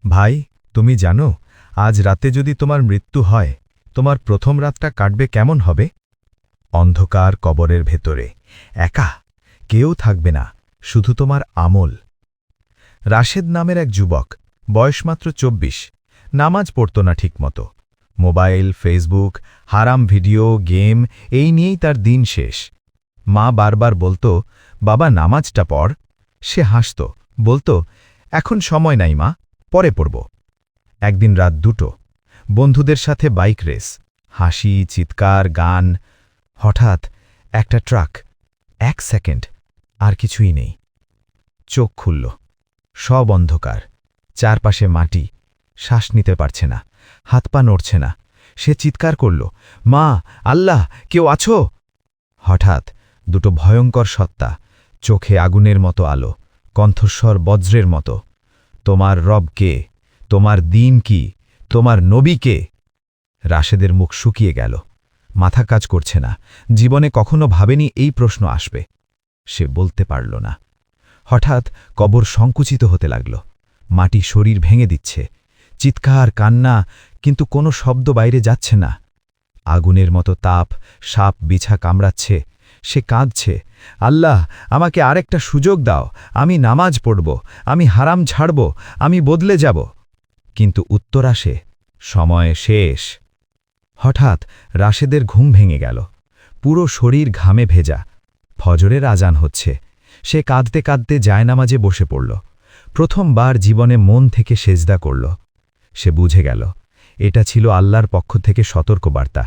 ভাই, তুমি জানো আজ রাতে যদি তোমার মৃত্যু হয় তোমার প্রথম রাতটা কাটবে কেমন হবে? অন্ধকার কবরের ভেতরে একা, কেউ থাকবে না, শুধু তোমার আমল। রাশেদ নামের এক যুবক, বয়স মাত্র ২৪, নামাজ পড়ত না ঠিকমতো। মোবাইল, ফেসবুক, হারাম ভিডিও, গেম এই নিয়েই তার দিন শেষ। মা বারবার বলতো, বাবা নামাজটা পড়। সে হাসত, বলতো, এখন সময় নাই মা, পরে পড়ব। একদিন রাত ২টো, বন্ধুদের সাথে বাইক রেস, হাসি, চিৎকার, গান। হঠাৎ একটা ট্রাক, ১ সেকেন্ড, আর কিছুই নেই। চোখ খুলল, সব অন্ধকার, চারপাশে মাটি, শ্বাস নিতে পারছে না, হাত পা নড়ছে না। সে চিৎকার করল, মা, আল্লাহ, কেউ আছো? হঠাৎ দুটো ভয়ঙ্কর সত্তা, চোখে আগুনের মতো আলো, কণ্ঠস্বর বজ্রের মতো, তোমার রব কে? তোমার দিন কি? তোমার নবী কে? রাশেদের মুখ শুকিয়ে গেল, মাথা কাজ করছে না, জীবনে কখনো ভাবেনি এই প্রশ্ন আসবে। সে বলতে পারল না। হঠাৎ কবর সংকুচিত হতে লাগল, মাটি শরীর ভেঙে দিচ্ছে, চিৎকার, কান্না, কিন্তু কোনো শব্দ বাইরে যাচ্ছে না। আগুনের মতো তাপ, সাপ বিছা কামড়াচ্ছে। সে কাঁদছে, আল্লাহ, আমাকে আরেকটা সুযোগ দাও, আমি নামাজ পড়ব, আমি হারাম ছাড়ব, আমি বদলে যাব। কিন্তু উত্তর আসে, সময় শেষ। হঠাৎ রাশেদের ঘুম ভেঙে গেল, পুরো শরীর ঘামে ভেজা। ফজরের আজান হচ্ছে। সে কাঁদতে কাঁদতে জায়নামাজে বসে পড়ল, প্রথমবার জীবনে মন থেকে সেজদা করল। সে বুঝে গেল, এটা ছিল আল্লাহর পক্ষ থেকে সতর্কবার্তা।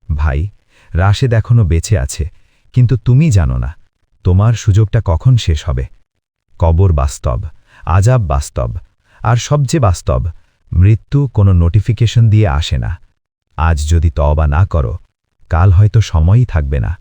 ভাই, রাশেদ এখনো বেঁচে আছে, কিন্তু তুমি জানো না তোমার সুযোগটা কখন শেষ হবে। কবর বাস্তব, আজাব বাস্তব, আর সবচেয়ে বাস্তব, মৃত্যু কোনো নোটিফিকেশন দিয়ে আসে না। আজ যদি তওবা না করো, কাল হয়তো সময়ই থাকবে না।